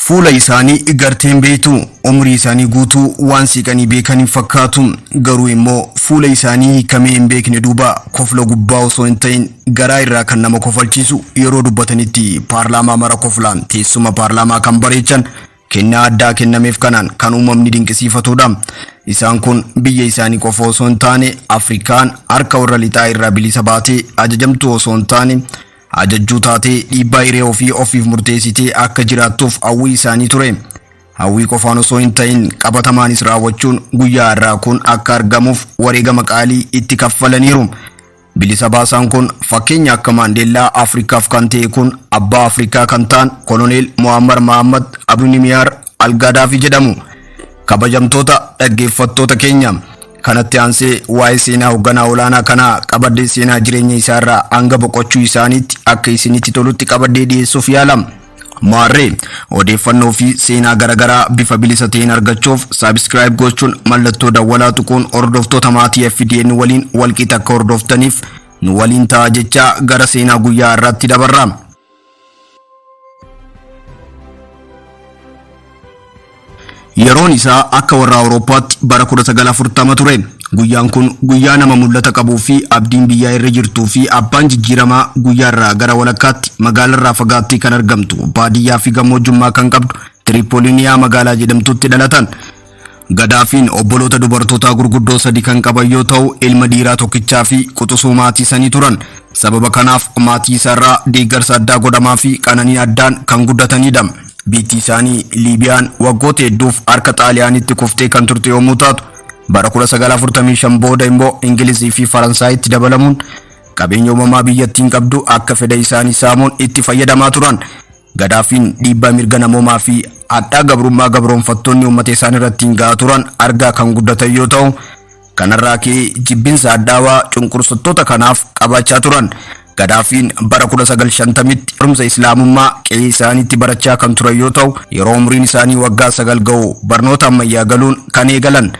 Fuula isaanii garteen beektu umrii isaanii guutuu waan siqanii beekanii fakkaatu garuu immoo fuula isaanii hiikamee hin beekne duuba kofla gubbaa osoo hin ta'in garaa irraa kan nama kofalchiisu yeroo dubbatanitti paarlaamaa mara koflaan teessuma paarlaamaa kan bareechan kennaa addaa kennameef kanaan kan uumamni dinqisiifatudha. Isaan kun biyya isaanii qofa osoo hin taane Afrikaan harka warra lixaa irraa bilisa baatee ajajamtu osoo hin taane ajajjuu taatee dhiibbaa hiree ofii ofiif murteessitee akka jiraattuuf hawwii isaanii ture. Hawwii qofaan osoo hin ta'in qabatamaanis raawwachuun guyyaa irraa kun akka argamuuf wareegama qaalii itti kaffalaniiru. Bilisa baasaan kun fakkeenya akka Maandeellaa Afrikaaf kan ta'e kun abbaa Afrikaa kan ta'an Koloneel Muammar Mahammad Abdunimiyaar Algadaafi jedhamu. Kabajamtoota dhaggeeffattoota keenya kanatti aansee waa'ee seenaa hoogganaa olaanaa kana qabadee seenaa jireenya isaarraa hanga boqochuu isaaniitti akka isinitti tolutti qabadee dhiyeessuuf yaalam. Maarree odeeffannoo fi seenaa garagaraa bifa bilisa ta'een argachuuf subscribe gochuun mallattoo dawwalaa tuquun hordoftoota maatii FDN waliin walqixa akka hordoftaniif nu waliin ta'aa jechaa gara seenaa guyyaa irratti dabarra. Yeroon isaa akka warra Awurooppaatti bara 1940 ture. Guyyaan kun guyyaa nama mul'ata qabuu fi abdiin biyyaa irra jirtuu fi abbaan jijjiiramaa guyyaa irraa gara walakkaatti magaalaa irraa fagaattee kan argamtu baadiyyaa fi gammoojjummaa kan qabdu Tiripooliiniyaa magaalaa jedhamtutti dhalatan. Gadaafiin obboloota dubartootaa gurguddoo sadii kan qaban yoo ta'u ilma dhiiraa tokkichaa fi quxisuu maatii sanii turan. Sababa kanaaf maatii isaarraa deeggarsa addaa godhamaa fi qananii addaan kan guddatanidha. Biyyi isaanii Liibiyaan waggoota hedduuf harka Xaaliyaanitti kuftee kan turte yommuu taatu bara 1945 booda immoo Ingilizii fi Faransaayitti dabalamuun qabeenya uumamaa biyyattiin qabdu akka fedha isaanii saamuun itti fayyadamaa turan. Gadaafiin dhiibbaa mirga namoomaa fi addaa gabrummaa gabroonfattoonni uummata isaanii irratti gahaa turan argaa kan guddatan yoo ta'u kanarraa ka'ee jibbinsa addaawaa cunqursattoota kanaaf qabaachaa turan. Gadaafiin bara 1950tti barumsa Islaamummaa qe'ee isaaniitti barachaa kan turan yoo ta'u yeroo umriin isaanii waggaa 9 ga'u barnoota ammayyaa galuun kan eegalan.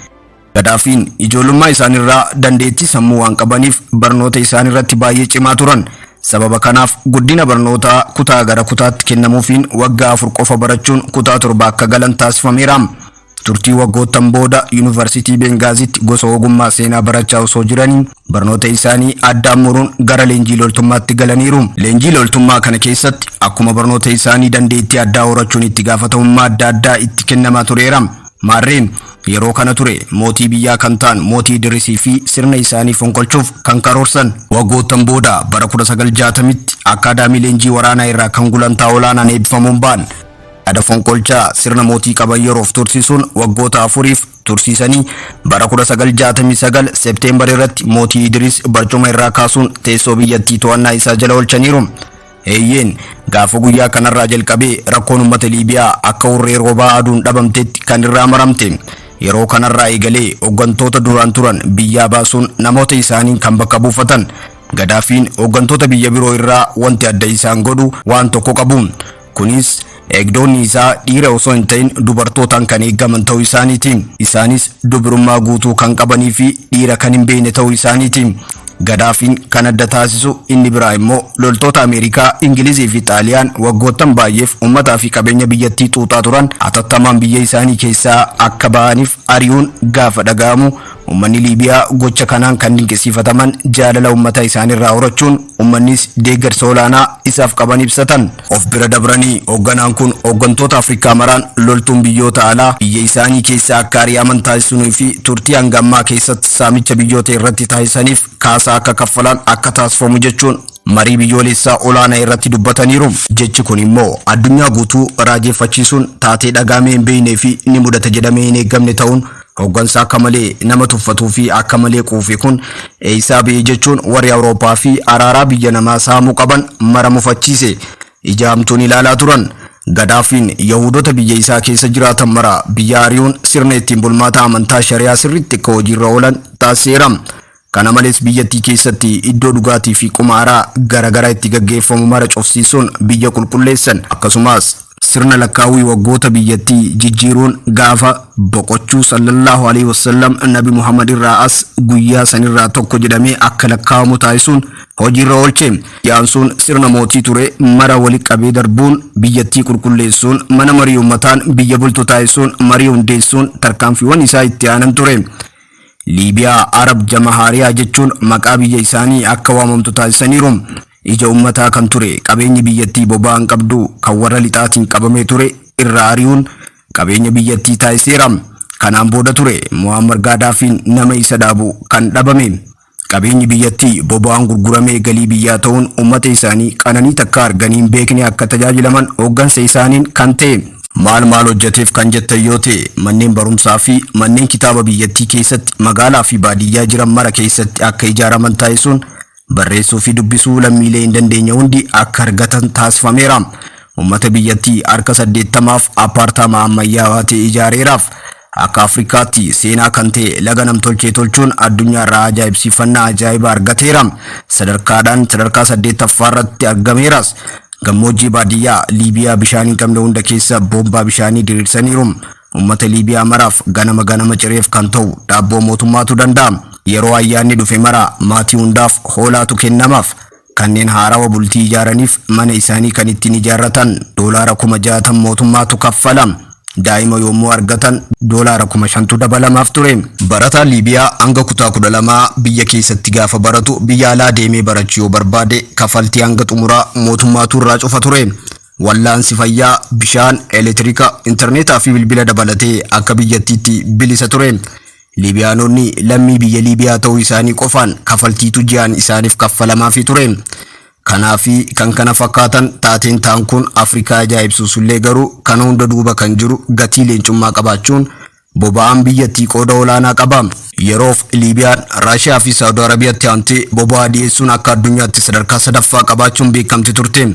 Gadaafiin ijoollummaa isaaniirraa dandeettii sammuu waan qabaniif barnoota isaaniirratti baay'ee cimaa turan. Sababa kanaaf guddina barnootaa kutaa gara kutaatti kennamuufiin waggaa 4 qofa barachuun kutaa 7 akka galan taasifameera. Turtii waggootan booda Yuunivarsiitii Bengaazitti gosa ogummaa seenaa barachaa osoo jiranii barnoota isaanii addaan muruun gara leenjii loltummaatti galaniiru. Leenjii loltummaa kana keessatti akkuma barnoota isaanii dandeettii addaa horachuun itti gaafatamummaa adda addaa itti kennamaa tureera. Maarreen yeroo kana ture mootii biyyaa kan ta'an mootii Idrisii fi sirna isaanii fonqolchuuf kan karoorsan. Waggootan booda bara 1960tti akaadaamii leenjii waraanaa irraa kan gulantaa olaanaan eebbifamuun ba'an. Ada fonqolchaa sirna mootii qaban yeroof tursiisuun waggoota 4f tursiisanii bara 1969 Seepteembar irratti mootii Idris barcuma irraa kaasuun teessoo biyyattii to'annaa isaa jala oolchaniiru. Eeyyeen gaafa guyyaa kanarraa jalqabee rakkoon uummata Liibiyaa akka urree roobaa aduun dhabamtetti kan irraa maramte. Yeroo kanarraa eegalee hooggantoota duraan turan biyyaa baasuun namoota isaaniin kan bakka buufatan. Gadaafiin hooggantoota biyya biroo irraa wanti adda isaan godhu waan tokko qabu. Kunis eegdonni isaa dhiira osoo hin ta'in dubartootaan kan eegaman ta'uu isaaniiti. Isaanis dubrummaa guutuu kan qabanii fi dhiira kan hin beekne ta'uu isaaniiti. Gadaafiin kan adda taasisu inni biraa immoo loltoota Ameerikaa, Ingilizii fi Xaaliyaan waggootan baay'eef uummataa fi qabeenya biyyattii xuuxaa turan atattamaan biyya isaanii keessaa akka ba'aniif ari'uun gaafa dhaga'amu uummanni Liibiyaa gocha kanaan kan dinqisiifataman jaalala uummata isaaniirraa horachuun uummannis deeggarsa olaanaa isaaf qaban ibsatan. Of bira dabranii hoogganaan kun hooggantoota Afrikaa maraan loltuun biyyoota alaa biyya isaanii keessaa akka ari'aman taasisuu fi turtii hanga ammaa keessatti saamicha biyyoota irratti taasisaniif kaasaa akka kaffalan akka taasifamu jechuun marii biyyoolessaa olaanaa irratti dubbataniiru. Jechi kun immoo addunyaa guutuu raajeffachiisuun taatee dhagaamee hin beeknee fi ni mudata jedhamee hin eegamne ta'uun hooggansa akka malee nama tuffatuu fi akka malee quufe kun eessaa ba'e jechuun warri Awurooppaa fi araaraa biyya namaa saamuu qaban mara mufachiise. Ijaamtuun ilaalaa turan. Gadaafiin Yahudoota biyya isaa keessa jiraatan mara biyya ari'uun sirna ittiin bulmaata amantaa shari'aa sirriitti akka hojiirra oolan taasiseera. Kana malees biyyattii keessatti iddoo dhugaatii fi qumaaraa garagaraa itti gaggeeffamu mara cufsiisuun biyya qulqulleessan. Akkasumas sirna lakkaawii waggoota biyyattii jijjiiruun gaafa boqochuu sallallahu alaihi wasallam nabi Muhammad irraa as guyyaa sanirraa tokko jedhamee akka lakkaawamu taasisuun hojiirra oolche. Yaansuun sirna mootii ture mara wali qabee darbuun biyyattii qulqulleessuun mana marii uummataan biyya bultu taasisuun marii hundeessuun tarkaanfiiwwan isaa itti aanan ture. Liibiyaa Arab Jamaahariyaa jechuun maqaa biyya isaanii akka waamamtu taasisaniiru. Ija ummataa kan ture qabeenyi biyyattii boba'aan qabdu kan warra lixaatiin qabamee ture irraa ari'uun qabeenya biyyattii taasiseera. Kanaan booda ture Muammar Gaddaafiin nama isa dhaabu kan dhabame. Qabeenyi biyyattii boba'aan gurguramee galii biyyaa ta'uun ummata isaanii qananii takka arganii hin beekne akka tajaajilaman hooggansa isaaniin kan ta'e. Maal hojjeteef kan jettan yoo ta'e manneen barumsaa fi manneen kitaaba biyyattii keessatti magaalaa fi baadiyyaa jiran mara keessatti akka ijaaraman taasisuun barreessuu fi dubbisuu lammiilee hin dandeenye hundi akka argatan taasifameera. Ummata biyyattii harka 80f apartama ammayyaawaa ta'e ijaareeraaf. Akka Afrikaatti seenaa kan ta'e laga namtolchee tolchuun addunyaarraa ajaa'ibsiifannaa ajaa'iba argateera. Sadarkaadhaan sadarkaa 8ffaa irratti argameeras. Gammoojjii baadiyyaa Liibiyaa bishaan hin qabne hunda keessa boombaa bishaanii diriirsaniiru. Ummata Liibiyaa maraaf ganama cireef kan ta'u daabboo mootummaatu danda'a. Yeroo ayyaanni dhufe mara maatii hundaaf hoolaatu kennamaaf. Kanneen haarawa bultii ijaaraniif mana isaanii kan ittiin ijaarratan doolaara 60,000 mootummaatu kaffala. Daa'ima yommuu argatan doolaara 5,000 dabalamaaf ture. Barataan Liibiyaa hanga kutaa 12 biyya keessatti gaafa baratu biyya alaa deemee barachuu yoo barbaade kafaltii hanga xumuraa mootummaatu irraa cufa ture. Wallaansi fayyaa, bishaan, elektiriika, intarneetaa fi bilbila dabalatee akka biyyattiitti bilisa ture. Liibiyaanonni lammii biyya Liibiyaa ta'uu isaanii qofaan kafaltiitu ji'aan isaaniif kaffalamaafii ture. Kanaafi kan kana fakkaatan taateen ta'an kun Afrikaa ajaa'ibsuusullee garuu kana hunda duuba kan jiru gatii leencummaa qabaachuun boba'aan biyyattii qooda olaanaa qaba. Yeroof Liibiyaan Raashiyaa fi Saawud Arabiyaatti aantee boba'aa dhiyeessuun akka addunyaatti sadarkaa 3ffaa qabaachuun beekamti turte.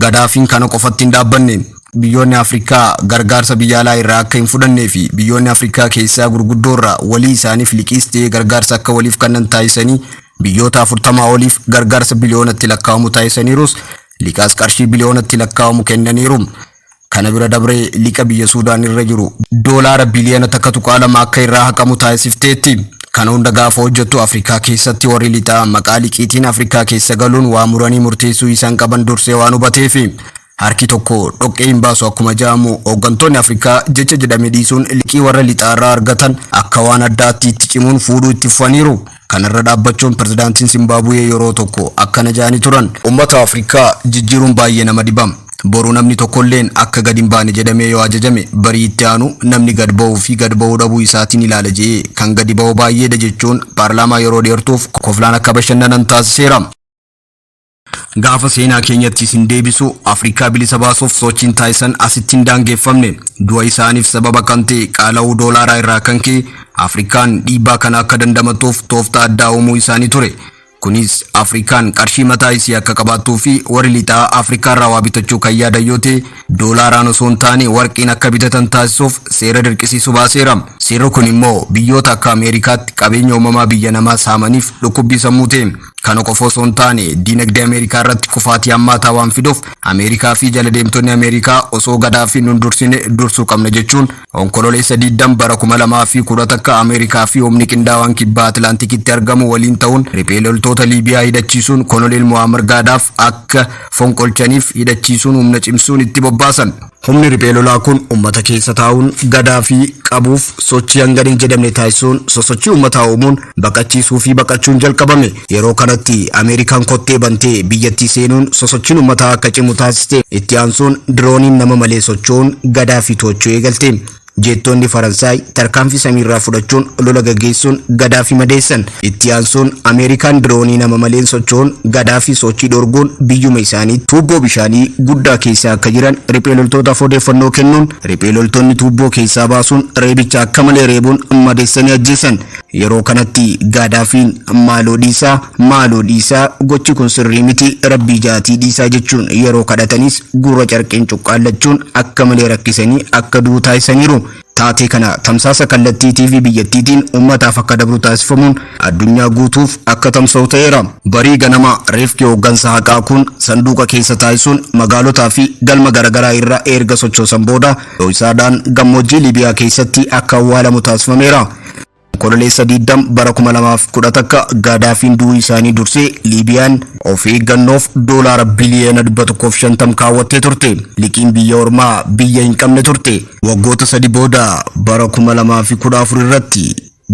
Gaddaafiin kana qofatti hin dhaabbanne. Biyyoonni Afrikaa gargaarsa biyya alaa irraa akka hin fudhannee fi biyyoonni Afrikaa keessaa gurguddoo irraa walii isaaniif liqiis ta'ee gargaarsa akka waliif kennan taasisanii biyyoota 40 oliif gargaarsa biliyoonatti lakkaa'amu taasisaniirus liqaas qarshii biliyoonatti lakkaa'amu kennaniiru. Kana bira dabree liqa biyya Suudaan irra jiru doolaara biliyoona takka tuqaa lama akka irraa haqamu taasifteetti. Kana hunda gaafa hojjettu Afrikaa keessatti warri lixaa maqaa liqiitiin Afrikaa keessa galuun waa muranii murteessuu isaan qaban dursee waan hubateef harki tokko dhoqqee hin baasu akkuma jedhamu hooggantoonni Afrikaa jecha jedhame dhiisuun liqii warra lixaarraa argatan akka waan addaatti itti cimuun fuudhuu itti fufaniiru. Kanarra dhaabbachuun pirezidaantiin Zimbaabuwee yeroo tokko akkana jedhanii turan. Uummata Afrikaa jijjiiruun baay'ee nama dhibama. Boruu namni tokkolleen akka gad hin baane jedhamee yoo ajajame barii itti aanu namni gad ba'uu fi gad ba'uu dhabuu isaatiin ilaala jedhee kan gadi ba'u baay'eedha jechuun paarlaamaa yeroo dheertuuf koflaan akka bashannanan taasiseera. Gaafa seenaa keenyatti isin deebisu Afrikaa bilisa baasuuf sochiin taasisan asitti hin daangeffamne. Du'a isaaniif sababa kan ta'e qaala'uu doolaaraa irraa kan ka'e Afrikaan dhiibbaa kana akka dandamatuuf tooftaa addaa uumuu isaanii ture. Kunis Afrikaan qarshii mataa isii akka qabaattuu fi warri lixaa Afrikaa irraa waa bitachuu kan yaadan yoo ta'e doolaaraan osoo hin taane warqiin akka bitatan taasisuuf seera dirqisiisu baaseera. Seerri kun immoo biyyoota akka Ameerikaatti qabeenya uumamaa biyya namaa saamaniif dhukkubbii sammuu ta'e. Kana qofa osoo hin taane diinagdee Ameerikaa irratti kufaatii hammaataa waan fiduuf Ameerikaa fi jala deemtonni Ameerikaa osoo Gaddaafiin nun dursine dursuu qabna jechuun onkololeessa 20 bara 2010 akka Ameerikaa fi humni qindaawaan kibba Atlaantikitti argamu waliin ta'uun riphee loltoota Liibiyaa hidhachiisuun koloneel Muammar Gaddaaf akka fonqolchaniif hidhachiisuun humna cimsuun itti bobbaasan. Humni riphee lolaa kun uummata keessa taa'uun Gaddaafi qabuuf sochii hanga hin jedhamne taasisuun sosochii uummataa uumuun baqachiisuu fi baqachuun jalqabame. Yeroo kanatti Ameerikaan kottee bantee biyyattii seenuun sosochiin uummataa akka cimu taasiste. Itti aansuun dirooniin nama malee socho'uun Gaddaafi to'achuu eegalte. Jeettonni Faransaay tarkaanfii samiirraa fudhachuun lola gaggeessuun Gaddaafi madeessan. Itti aansuun Ameerikaan diroonii nama maleen socho'uun Gaddaafi sochii dhorguun biyyuma isaanii tuubboo bishaanii guddaa keessa akka jiran riphee loltootaaf odeeffannoo kennuun riphee loltoonni tuubboo keessaa baasuun reebicha akka malee reebuun madeessanii ajjeesan. Yeroo kanatti Gaddaafiin maaloo dhiisaa gochi kun sirrii miti rabbii jaatii dhiisaa jechuun yeroo kadhatanis gurra carqeen cuqqaallachuun akka malee rakkisanii akka du'u taasisaniiru. taatee kana tamsaasa kallattii TV biyyattiitiin uummataaf akka dabru taasifamuun addunyaa guutuuf akka tamsa'u ta'eera. Barii ganama reeffi hooggansa haqaa kun sanduuqa keessa taasisuun magaalotaa fi galma garaagaraa irra erga sochoosan booda dho'isaadhaan gammoojjii Liibiyaa keessatti akka awwaalamu taasifameera. Kololeessa 20 bara 2010 Gaddaafiin du'uu isaanii dursee Liibiyaan of eeggannoof doolaara biliyoona 150 kaawwattee turte. Liqiin biyya ormaa biyya hin qabne turte. Waggoota 3 booda bara 2014 irratti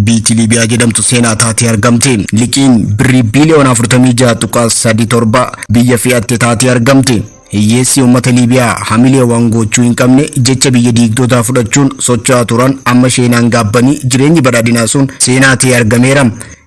biitti Liibiyaa jedhamtu seenaa taatee argamte. Liqiin birrii biliyoona 46.37 biyya fe'atte taatee argamte. Hiyyeessi uummata Liibiyaa hamilee waan gochuu hin qabne jecha biyya diigdotaa fudhachuun socho'aa turan amma sheenaan gaabbanii jireenyi badhaadhinaa sun seenaa ta'ee argameera.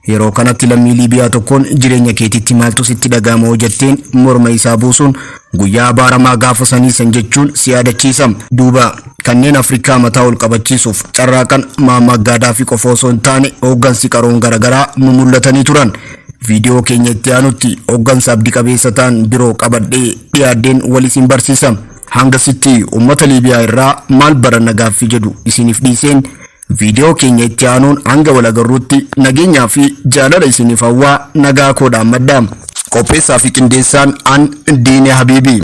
Yeroo kanatti lammii Liibiyaa tokkoon jireenya keetitti maaltu sitti dhaga'ama jetteen morma isaa buusuun guyyaa baaramaa gaafa sanii san jechuun si yaadachiisa. Duuba kanneen Afrikaa mataa ol qabachiisuuf carraaqan Muammar Gaddaafii qofa osoo hin taane hooggansi qaroon garaagaraa mul'atanii turan. Video keenya itti aanutti hooggansa abdii qabeessa ta'an biroo qabadhee dhiyaadheen waliin barsiisa. Hangasitti uummata Liibiyaa irraa maal baranna gaaffii jedhu isiniif dhiiseen video keenya itti aanuun hanga wal agarruutti nageenyaa fi jaalala isiniif hawwaa nagaa koodhaan madda. Qopheessaa fi qindeessaan an Diinee Habiibii.